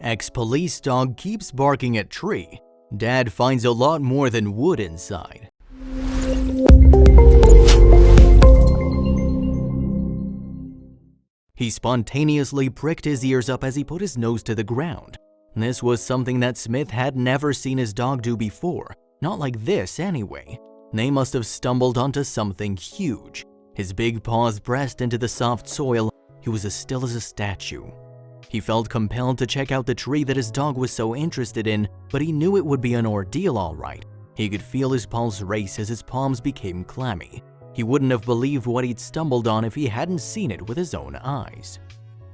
Ex-police dog keeps barking at tree. Dad finds a lot more than wood inside. He spontaneously pricked his ears up as he put his nose to the ground. This was something that Smith had never seen his dog do before. Not like this, anyway. They must have stumbled onto something huge. His big paws pressed into the soft soil. He was as still as a statue. He felt compelled to check out the tree that his dog was so interested in, but he knew it would be an ordeal, all right. He could feel his pulse race as his palms became clammy. He wouldn't have believed what he'd stumbled on if he hadn't seen it with his own eyes.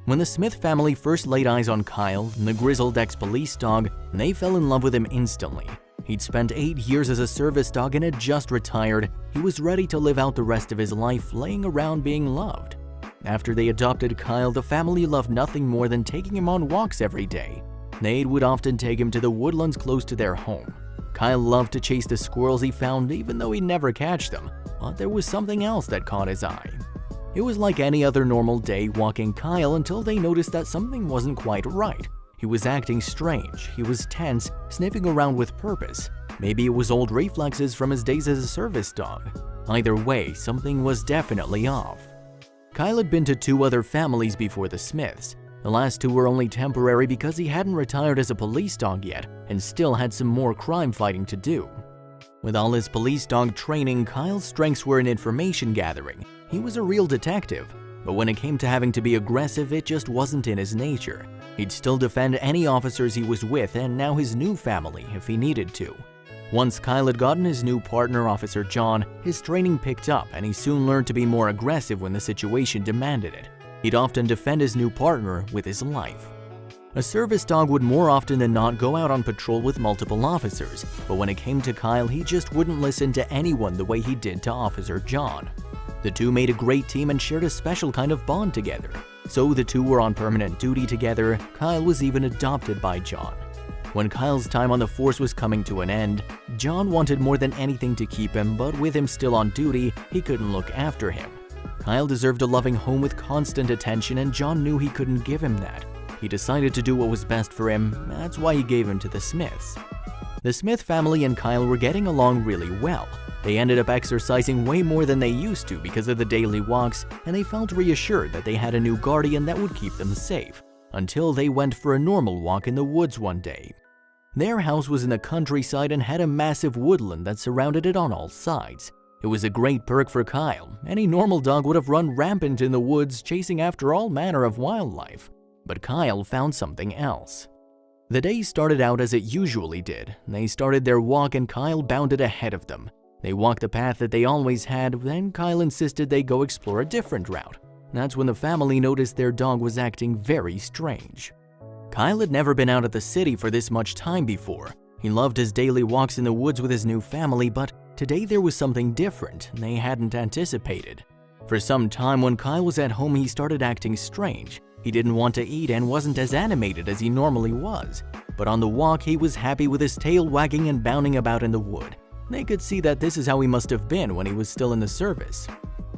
When the Smith family first laid eyes on Kyle, the grizzled ex-police dog, they fell in love with him instantly. He'd spent 8 years as a service dog and had just retired. He was ready to live out the rest of his life laying around being loved. After they adopted Kyle, the family loved nothing more than taking him on walks every day. They would often take him to the woodlands close to their home. Kyle loved to chase the squirrels he found, even though he'd never catch them. But there was something else that caught his eye. It was like any other normal day walking Kyle until they noticed that something wasn't quite right. He was acting strange, he was tense, sniffing around with purpose. Maybe it was old reflexes from his days as a service dog. Either way, something was definitely off. Kyle had been to 2 other families before the Smiths. The last 2 were only temporary because he hadn't retired as a police dog yet and still had some more crime fighting to do. With all his police dog training, Kyle's strengths were in information gathering. He was a real detective, but when it came to having to be aggressive, it just wasn't in his nature. He'd still defend any officers he was with and now his new family if he needed to. Once Kyle had gotten his new partner, Officer John, his training picked up and he soon learned to be more aggressive when the situation demanded it. He'd often defend his new partner with his life. A service dog would more often than not go out on patrol with multiple officers, but when it came to Kyle, he just wouldn't listen to anyone the way he did to Officer John. The two made a great team and shared a special kind of bond together. So the two were on permanent duty together. Kyle was even adopted by John. When Kyle's time on the force was coming to an end, John wanted more than anything to keep him, but with him still on duty, he couldn't look after him. Kyle deserved a loving home with constant attention, and John knew he couldn't give him that. He decided to do what was best for him. That's why he gave him to the Smiths. The Smith family and Kyle were getting along really well. They ended up exercising way more than they used to because of the daily walks, and they felt reassured that they had a new guardian that would keep them safe, until they went for a normal walk in the woods one day. Their house was in the countryside and had a massive woodland that surrounded it on all sides. It was a great perk for Kyle. Any normal dog would have run rampant in the woods chasing after all manner of wildlife. But Kyle found something else. The day started out as it usually did. They started their walk and Kyle bounded ahead of them. They walked the path that they always had, then Kyle insisted they go explore a different route. That's when the family noticed their dog was acting very strange. Kyle had never been out at the city for this much time before. He loved his daily walks in the woods with his new family, but today there was something different they hadn't anticipated. For some time when Kyle was at home, he started acting strange. He didn't want to eat and wasn't as animated as he normally was. But on the walk, he was happy with his tail wagging and bounding about in the wood. They could see that this is how he must have been when he was still in the service.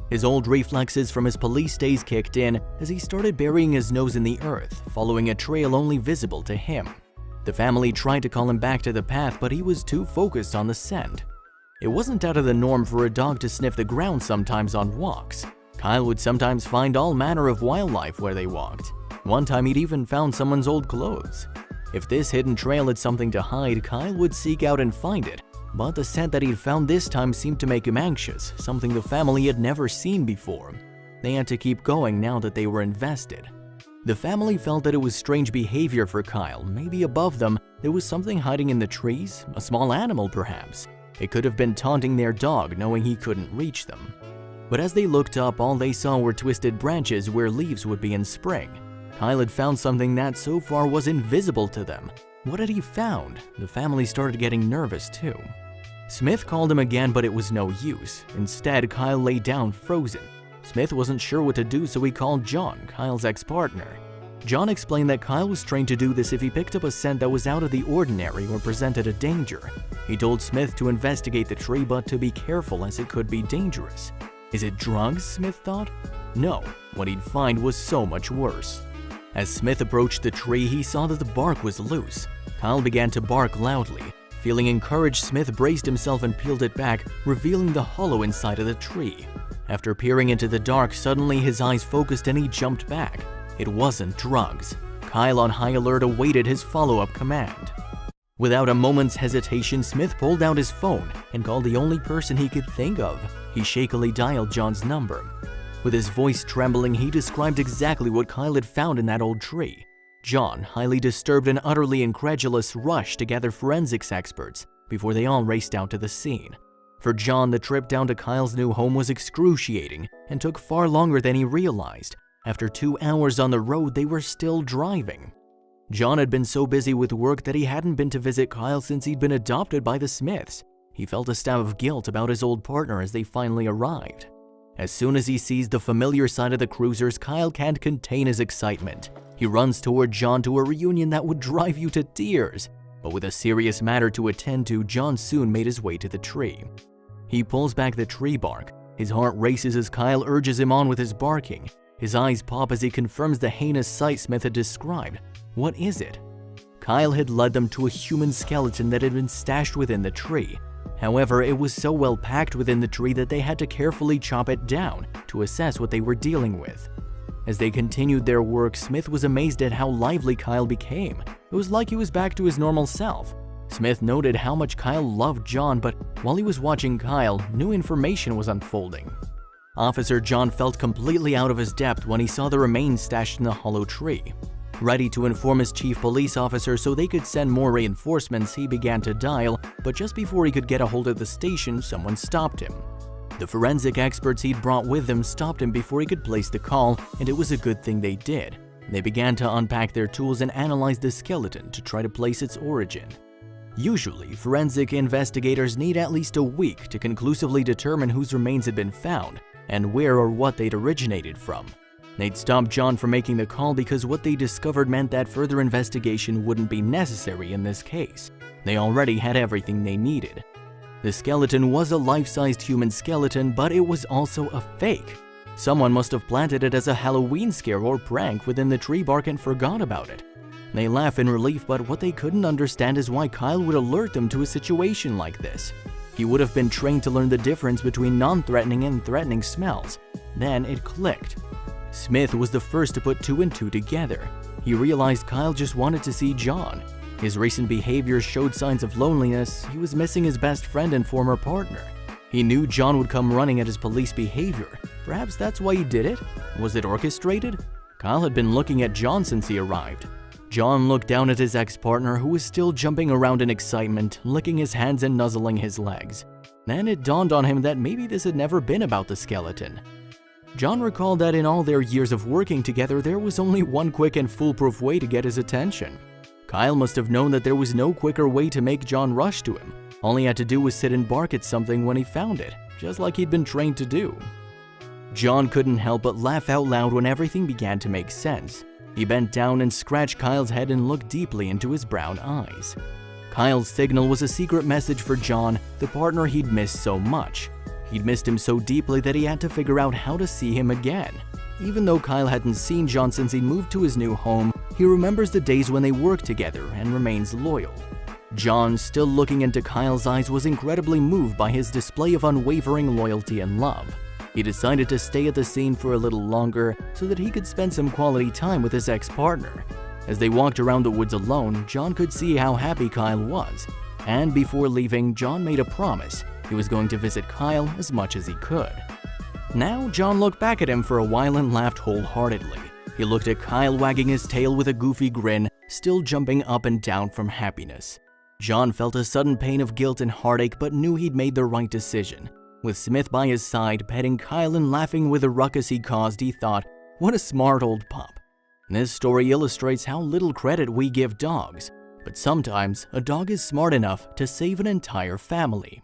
His old reflexes from his police days kicked in as he started burying his nose in the earth, following a trail only visible to him. The family tried to call him back to the path, but he was too focused on the scent. It wasn't out of the norm for a dog to sniff the ground sometimes on walks. Kyle would sometimes find all manner of wildlife where they walked. One time he'd even found someone's old clothes. If this hidden trail had something to hide, Kyle would seek out and find it. But the scent that he'd found this time seemed to make him anxious, something the family had never seen before. They had to keep going now that they were invested. The family felt that it was strange behavior for Kyle. Maybe above them, there was something hiding in the trees, a small animal perhaps. It could have been taunting their dog, knowing he couldn't reach them. But as they looked up, all they saw were twisted branches where leaves would be in spring. Kyle had found something that so far was invisible to them. What had he found? The family started getting nervous too. Smith called him again, but it was no use. Instead, Kyle lay down frozen. Smith wasn't sure what to do, so he called John, Kyle's ex-partner. John explained that Kyle was trained to do this if he picked up a scent that was out of the ordinary or presented a danger. He told Smith to investigate the tree, but to be careful as it could be dangerous. Is it drugs? Smith thought. No, what he'd find was so much worse. As Smith approached the tree, he saw that the bark was loose. Kyle began to bark loudly. Feeling encouraged, Smith braced himself and peeled it back, revealing the hollow inside of the tree. After peering into the dark, suddenly his eyes focused and he jumped back. It wasn't drugs. Kyle, on high alert, awaited his follow-up command. Without a moment's hesitation, Smith pulled out his phone and called the only person he could think of. He shakily dialed John's number. With his voice trembling, he described exactly what Kyle had found in that old tree. John, highly disturbed and utterly incredulous, rushed to gather forensics experts before they all raced out to the scene. For John, the trip down to Kyle's new home was excruciating and took far longer than he realized. After 2 hours on the road, they were still driving. John had been so busy with work that he hadn't been to visit Kyle since he'd been adopted by the Smiths. He felt a stab of guilt about his old partner as they finally arrived. As soon as he sees the familiar side of the cruisers, Kyle can't contain his excitement. He runs toward John to a reunion that would drive you to tears. But with a serious matter to attend to, John soon made his way to the tree. He pulls back the tree bark. His heart races as Kyle urges him on with his barking. His eyes pop as he confirms the heinous sight Smith had described. What is it? Kyle had led them to a human skeleton that had been stashed within the tree. However, it was so well packed within the tree that they had to carefully chop it down to assess what they were dealing with. As they continued their work, Smith was amazed at how lively Kyle became. It was like he was back to his normal self. Smith noted how much Kyle loved John, but while he was watching Kyle, new information was unfolding. Officer John felt completely out of his depth when he saw the remains stashed in the hollow tree. Ready to inform his chief police officer so they could send more reinforcements, he began to dial, but just before he could get a hold of the station, someone stopped him. The forensic experts he'd brought with him stopped him before he could place the call, and it was a good thing they did. They began to unpack their tools and analyze the skeleton to try to place its origin. Usually, forensic investigators need at least a week to conclusively determine whose remains had been found and where or what they'd originated from. They'd stopped John from making the call because what they discovered meant that further investigation wouldn't be necessary in this case. They already had everything they needed. The skeleton was a life-sized human skeleton, but it was also a fake. Someone must have planted it as a Halloween scare or prank within the tree bark and forgot about it. They laugh in relief, but what they couldn't understand is why Kyle would alert them to a situation like this. He would have been trained to learn the difference between non-threatening and threatening smells. Then it clicked. Smith was the first to put 2 and 2 together. He realized Kyle just wanted to see John. His recent behavior showed signs of loneliness. He was missing his best friend and former partner. He knew John would come running at his police behavior. Perhaps that's why he did it? Was it orchestrated? Kyle had been looking at John since he arrived. John looked down at his ex-partner, who was still jumping around in excitement, licking his hands and nuzzling his legs. Then it dawned on him that maybe this had never been about the skeleton. John recalled that in all their years of working together, there was only one quick and foolproof way to get his attention. Kyle must have known that there was no quicker way to make John rush to him. All he had to do was sit and bark at something when he found it, just like he'd been trained to do. John couldn't help but laugh out loud when everything began to make sense. He bent down and scratched Kyle's head and looked deeply into his brown eyes. Kyle's signal was a secret message for John, the partner he'd missed so much. He'd missed him so deeply that he had to figure out how to see him again. Even though Kyle hadn't seen John since he moved to his new home, he remembers the days when they worked together and remains loyal. John, still looking into Kyle's eyes, was incredibly moved by his display of unwavering loyalty and love. He decided to stay at the scene for a little longer so that he could spend some quality time with his ex-partner. As they walked around the woods alone, John could see how happy Kyle was. And before leaving, John made a promise. He was going to visit Kyle as much as he could. Now, John looked back at him for a while and laughed wholeheartedly. He looked at Kyle wagging his tail with a goofy grin, still jumping up and down from happiness. John felt a sudden pain of guilt and heartache, but knew he'd made the right decision. With Smith by his side, petting Kyle and laughing with the ruckus he caused, he thought, what a smart old pup. This story illustrates how little credit we give dogs, but sometimes a dog is smart enough to save an entire family.